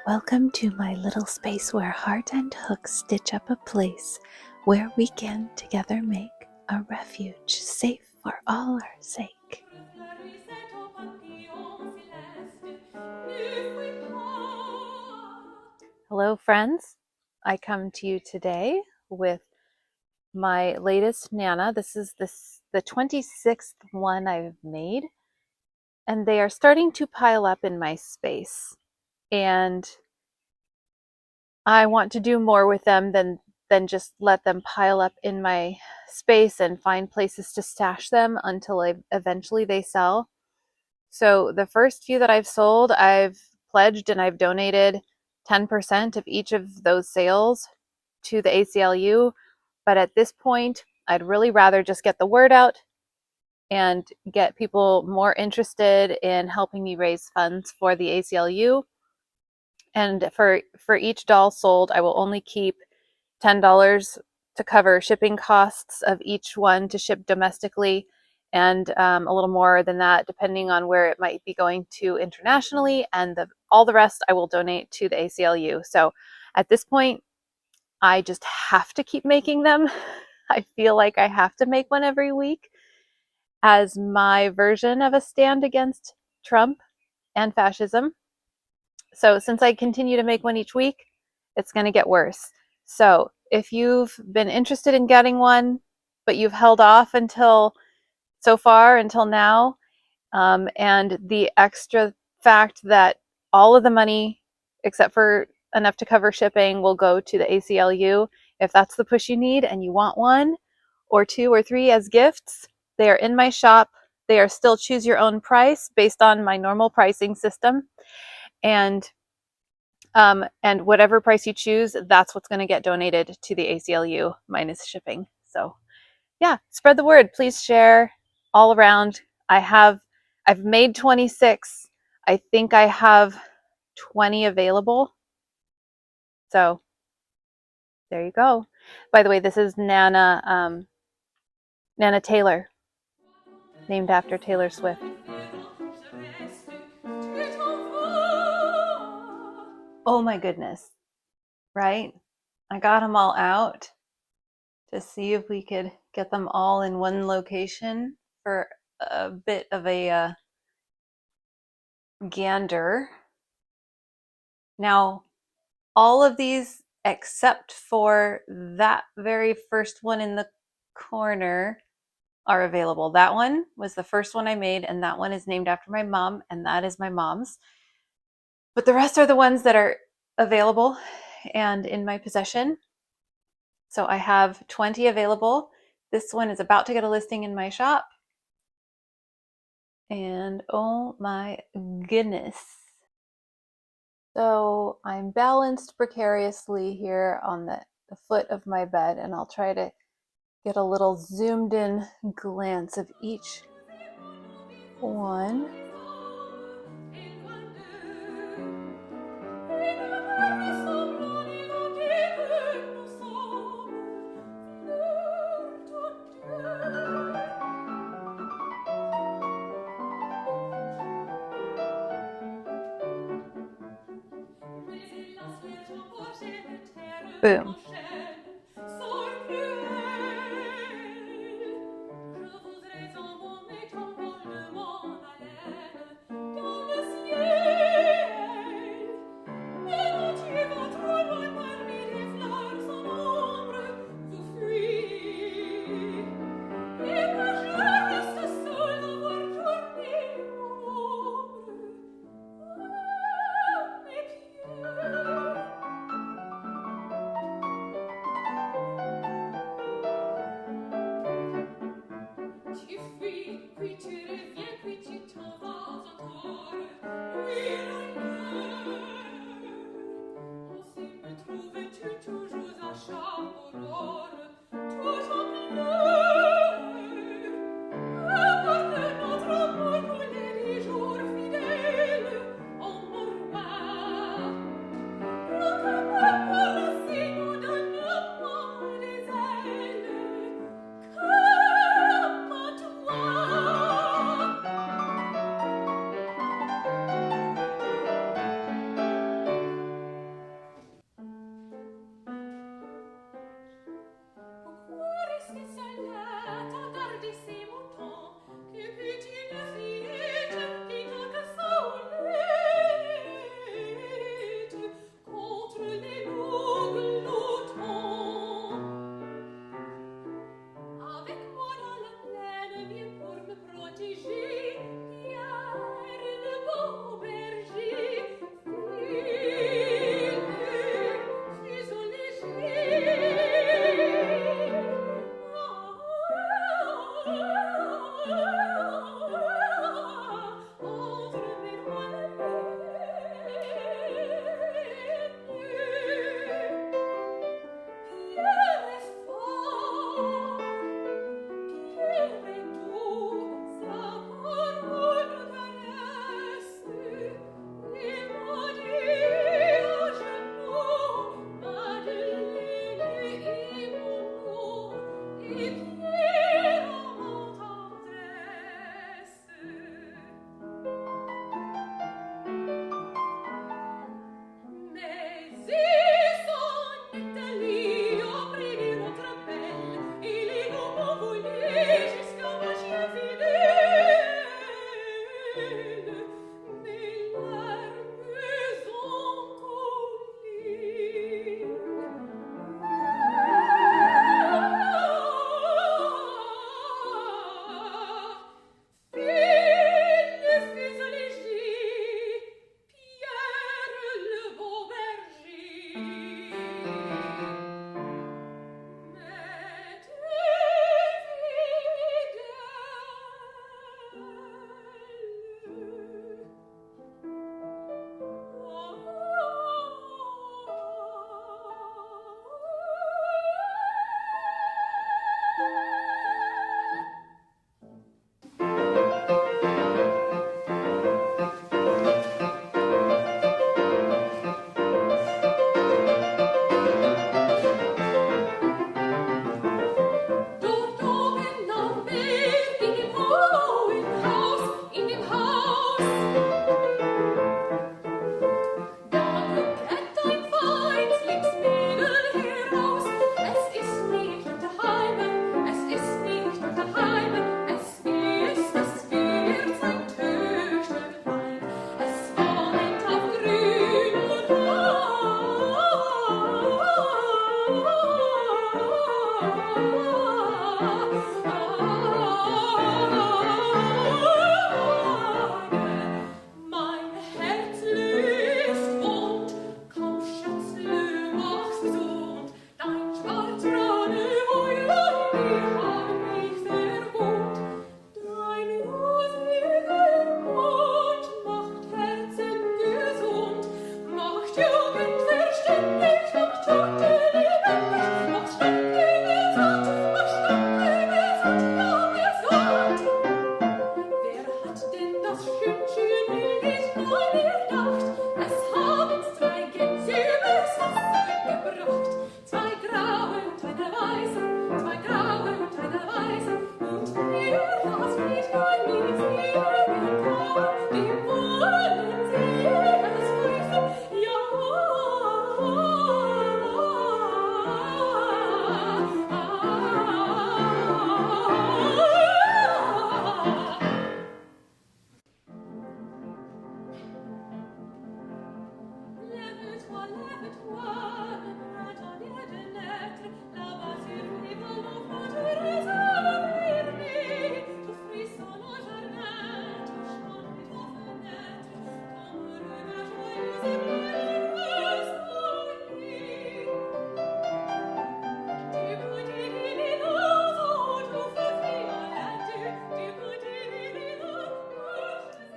Welcome to my little space where heart and hook stitch up a place where we can together make a refuge safe for all our sake. Hello friends, I come to you today with my latest Nana. This is the 26th one I've made, and they are starting to pile up in my space. And I want to do more with them than just let them pile up in my space and find places to stash them until eventually they sell. So the first few that I've sold, I've pledged and I've donated 10% of each of those sales to the ACLU. But at this point, I'd really rather just get the word out and get people more interested in helping me raise funds for the ACLU. And for each doll sold, I will only keep $10 to cover shipping costs of each one to ship domestically, and a little more than that depending on where it might be going to internationally, and all the rest I will donate to the ACLU. So at this point, I just have to keep making them. I feel like I have to make one every week as my version of a stand against Trump and fascism. So since I continue to make one each week, it's going to get worse. So if you've been interested in getting one, but you've held off until now, and the extra fact that all of the money, except for enough to cover shipping, will go to the ACLU, if that's the push you need and you want one or two or three as gifts, they are in my shop. They are still choose your own price based on my normal pricing system. And whatever price you choose, that's what's going to get donated to the ACLU minus shipping. So yeah, spread the word. Please share all around. I've made 26. I think I have 20 available. So there you go. By the way, this is Nana Taylor, named after Taylor Swift. Oh my goodness, right? I got them all out to see if we could get them all in one location for a bit of a gander. Now, all of these except for that very first one in the corner are available. That one was the first one I made, and that one is named after my mom, and that is my mom's. But the rest are the ones that are available and in my possession. So I have 20 available. This one is about to get a listing in my shop. And oh my goodness. So I'm balanced precariously here on the foot of my bed, and I'll try to get a little zoomed in glance of each one. Boom.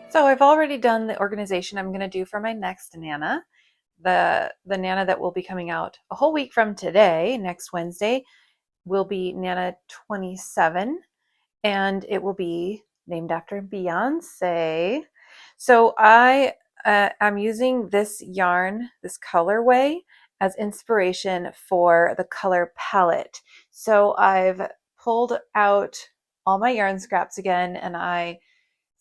So I've already done the organization I'm going to do for my next Nana. The Nana that will be coming out a whole week from today, next Wednesday, will be Nana 27, and it will be named after Beyonce. So I'm using this yarn, this colorway, as inspiration for the color palette. So I've pulled out all my yarn scraps again, and I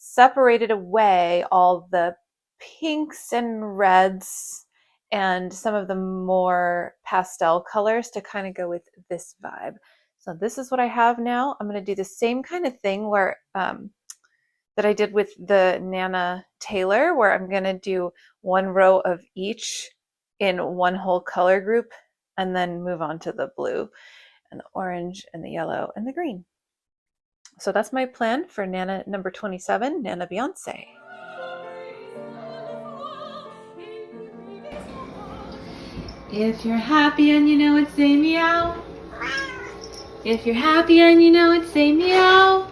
separated away all the pinks and reds and some of the more pastel colors to kind of go with this vibe. So this is what I have now. I'm going to do the same kind of thing where that I did with the Nana Taylor, where I'm going to do one row of each in one whole color group and then move on to the blue and the orange and the yellow and the green. So that's my plan for Nana number 27, Nana Beyonce. If you're happy and you know it, say meow. If you're happy and you know it, say meow.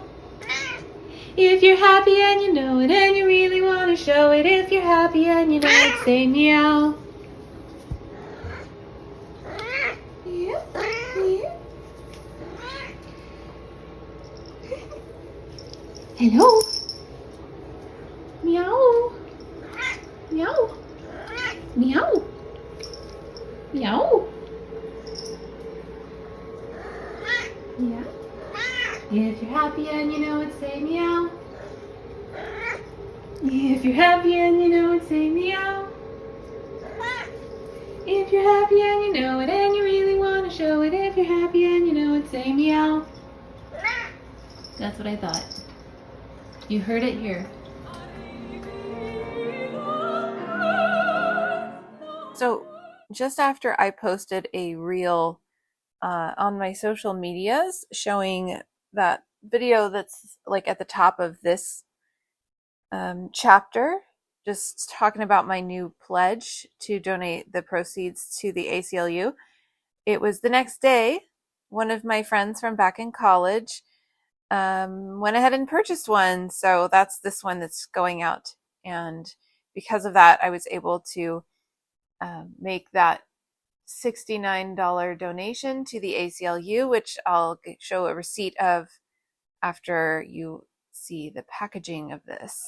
If you're happy and you know it and you really want to show it, if you're happy and you know it, say meow. Yeah, yeah. Hello. Meow. Meow. Meow. Meow. Yeah. If you're happy and you know it, say meow. If you're happy and you know it, say meow. If you're happy and you know it and you really want to show it, if you're happy and you know it, say meow. That's what I thought. You heard it here. So just after I posted a reel on my social medias showing that video that's like at the top of this chapter, just talking about my new pledge to donate the proceeds to the ACLU, it was the next day, one of my friends from back in college went ahead and purchased one. So that's this one that's going out. And because of that, I was able to make that $69 donation to the ACLU, which I'll show a receipt of after you see the packaging of this.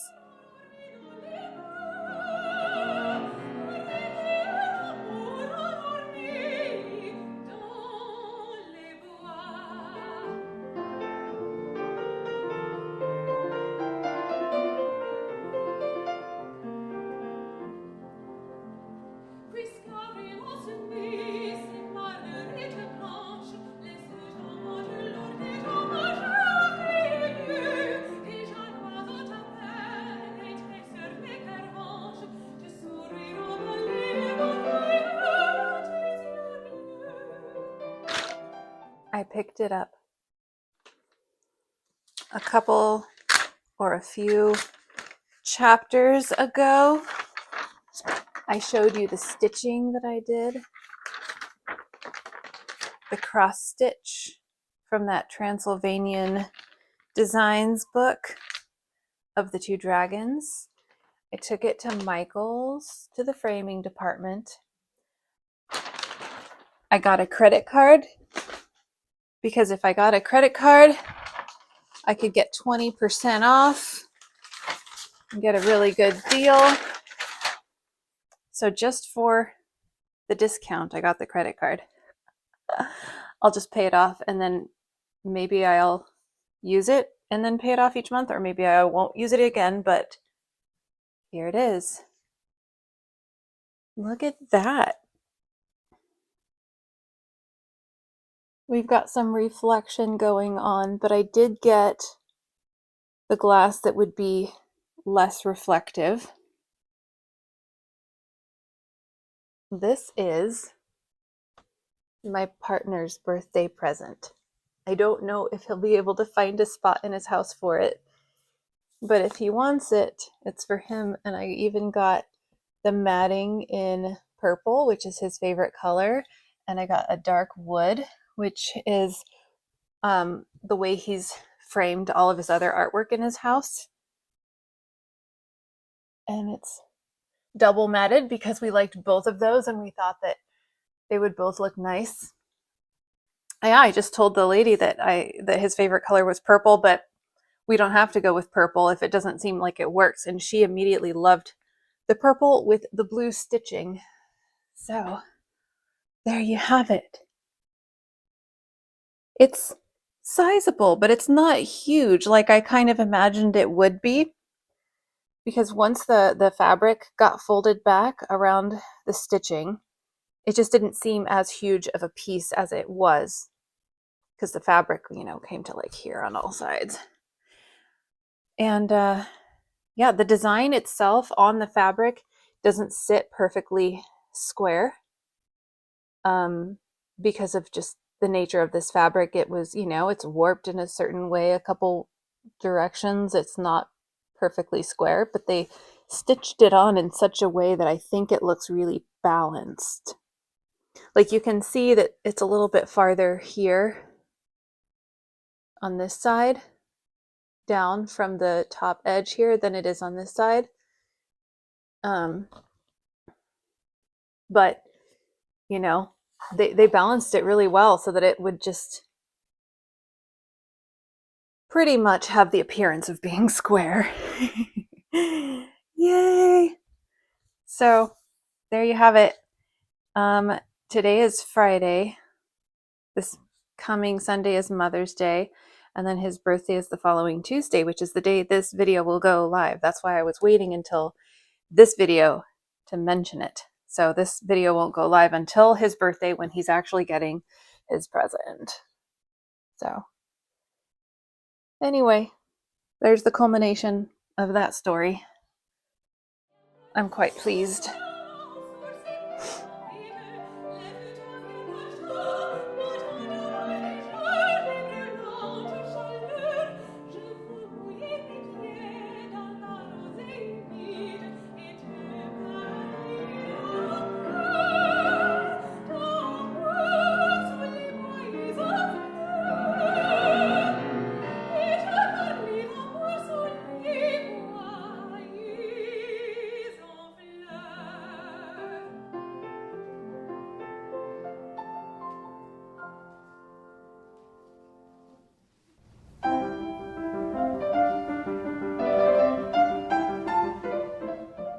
I picked it up a couple or a few chapters ago. I showed you the stitching that I did, the cross stitch from that Transylvanian Designs book of the two dragons. I took it to Michael's, to the framing department. I got a credit card because if I got a credit card, I could get 20% off and get a really good deal. So just for the discount, I got the credit card. I'll just pay it off and then maybe I'll use it and then pay it off each month, or maybe I won't use it again, but here it is. Look at that. We've got some reflection going on, but I did get the glass that would be less reflective. This is my partner's birthday present. I don't know if he'll be able to find a spot in his house for it, but if he wants it, it's for him. And I even got the matting in purple, which is his favorite color, and I got a dark wood, which is the way he's framed all of his other artwork in his house. and it's double matted because we liked both of those and we thought that they would both look nice. I just told the lady that his favorite color was purple, but we don't have to go with purple if it doesn't seem like it works. And she immediately loved the purple with the blue stitching. So there you have it. It's sizable, but it's not huge like I kind of imagined it would be, because once the fabric got folded back around the stitching, it just didn't seem as huge of a piece as it was, because the fabric, came to like here on all sides. And yeah, the design itself on the fabric doesn't sit perfectly square because of just the nature of this fabric. It was, it's warped in a certain way, a couple directions. It's not perfectly square, but they stitched it on in such a way that I think it looks really balanced. Like you can see that it's a little bit farther here on this side down from the top edge here than it is on this side. But they balanced it really well so that it would just pretty much have the appearance of being square. Yay! So there you have it. Today is Friday. This coming Sunday is Mother's Day, and then his birthday is the following Tuesday, which is the day this video will go live. That's why I was waiting until this video to mention it. So this video won't go live until his birthday, when he's actually getting his present. So anyway, there's the culmination of that story. I'm quite pleased.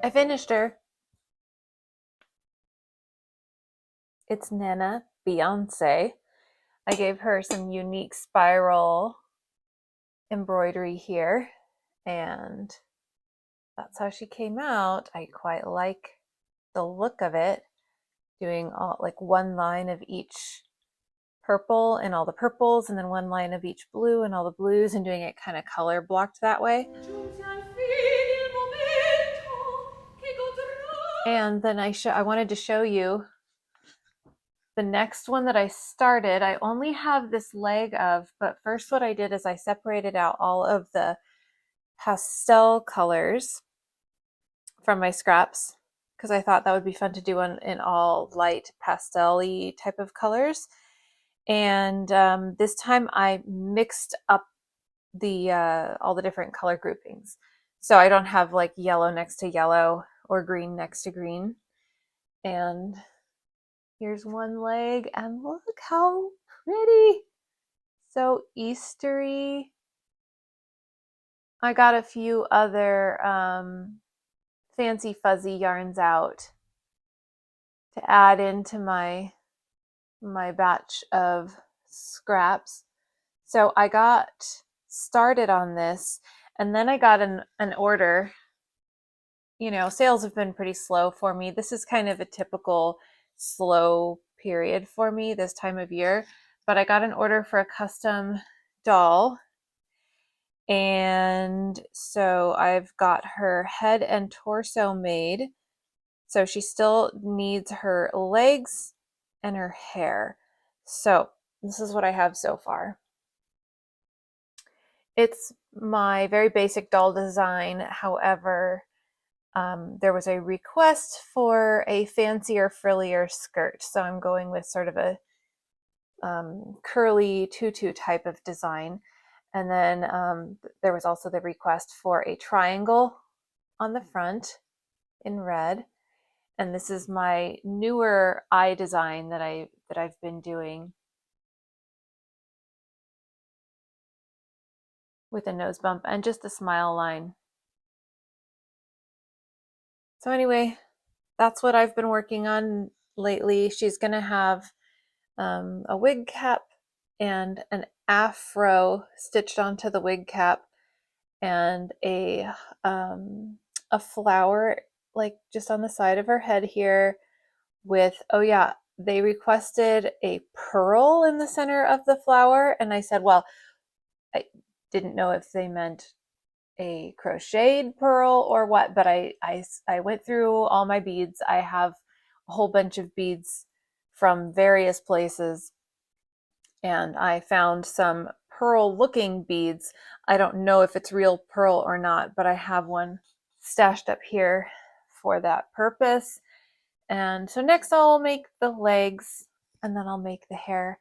I finished her. It's Nana Beyonce. I gave her some unique spiral embroidery here, and that's how she came out. I quite like the look of it, doing all like one line of each purple and all the purples, and then one line of each blue and all the blues, and doing it kind of color blocked that way. And then I wanted to show you the next one that I started. I only have this leg of, but first what I did is I separated out all of the pastel colors from my scraps, because I thought that would be fun to do in all light pastel-y type of colors. And this time I mixed up the all the different color groupings. So I don't have like yellow next to yellow or green next to green. And here's one leg, and look how pretty. So Eastery. I got a few other fancy fuzzy yarns out to add into my batch of scraps. So I got started on this, and then I got an order. Sales have been pretty slow for me. This is kind of a typical slow period for me this time of year, but I got an order for a custom doll. And so I've got her head and torso made. So she still needs her legs and her hair. So this is what I have so far. It's my very basic doll design. However, there was a request for a fancier, frillier skirt. So I'm going with sort of a curly tutu type of design. And then there was also the request for a triangle on the front in red. And this is my newer eye design that I've been doing with a nose bump and just a smile line. So anyway, that's what I've been working on lately. She's gonna have a wig cap and an afro stitched onto the wig cap, and a flower like just on the side of her head here with, oh yeah, they requested a pearl in the center of the flower, and I said, well, I didn't know if they meant a crocheted pearl or what, but I went through all my beads. I have a whole bunch of beads from various places, and I found some pearl looking beads. I don't know if it's real pearl or not, but I have one stashed up here for that purpose. And so next I'll make the legs, and then I'll make the hair,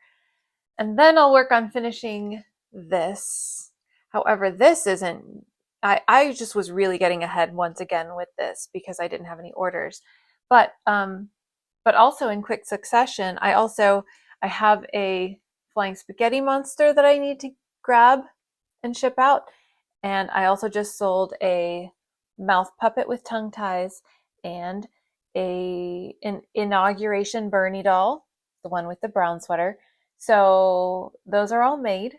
and then I'll work on finishing this. However, this isn't, I just was really getting ahead once again with this because I didn't have any orders. But also in quick succession, I have a flying spaghetti monster that I need to grab and ship out. And I also just sold a mouth puppet with tongue ties and an inauguration Bernie doll, the one with the brown sweater. So those are all made.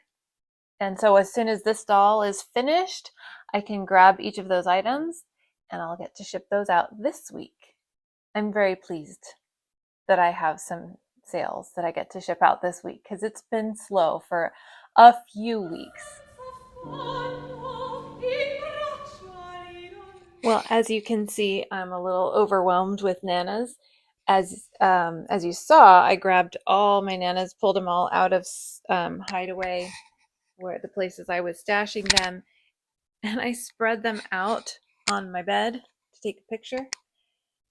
And so as soon as this doll is finished, I can grab each of those items and I'll get to ship those out this week. I'm very pleased that I have some sales that I get to ship out this week because it's been slow for a few weeks. Well, as you can see, I'm a little overwhelmed with nanas. As you saw, I grabbed all my nanas, pulled them all out of hideaway, where the places I was stashing them, and I spread them out on my bed to take a picture.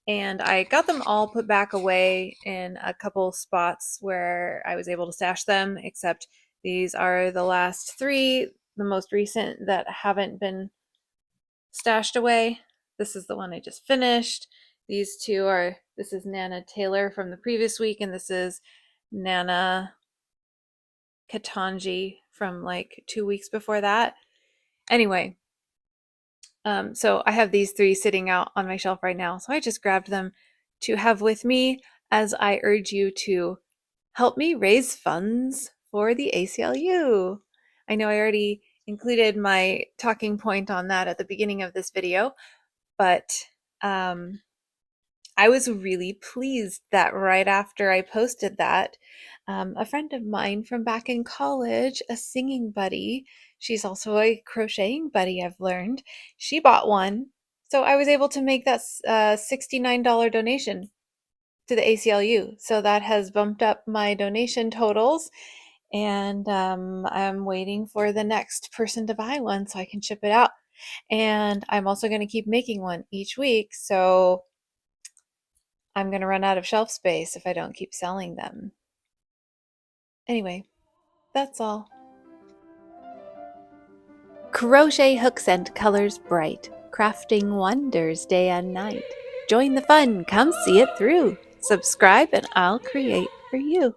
And I got them all put back away in a couple spots where I was able to stash them, except these are the last three, the most recent that haven't been stashed away. This is the one I just finished. These two are, this is Nana Taylor from the previous week, and this is Nana Katanji from like 2 weeks before that. Anyway, so I have these three sitting out on my shelf right now. So I just grabbed them to have with me as I urge you to help me raise funds for the ACLU. I know I already included my talking point on that at the beginning of this video, but I was really pleased that right after I posted that, a friend of mine from back in college, a singing buddy, she's also a crocheting buddy, I've learned, she bought one. So I was able to make that $69 donation to the ACLU. So that has bumped up my donation totals. And I'm waiting for the next person to buy one so I can ship it out. And I'm also going to keep making one each week. So I'm going to run out of shelf space if I don't keep selling them. Anyway, that's all. Crochet hooks and colors bright, crafting wonders day and night. Join the fun, come see it through. Subscribe and I'll create for you.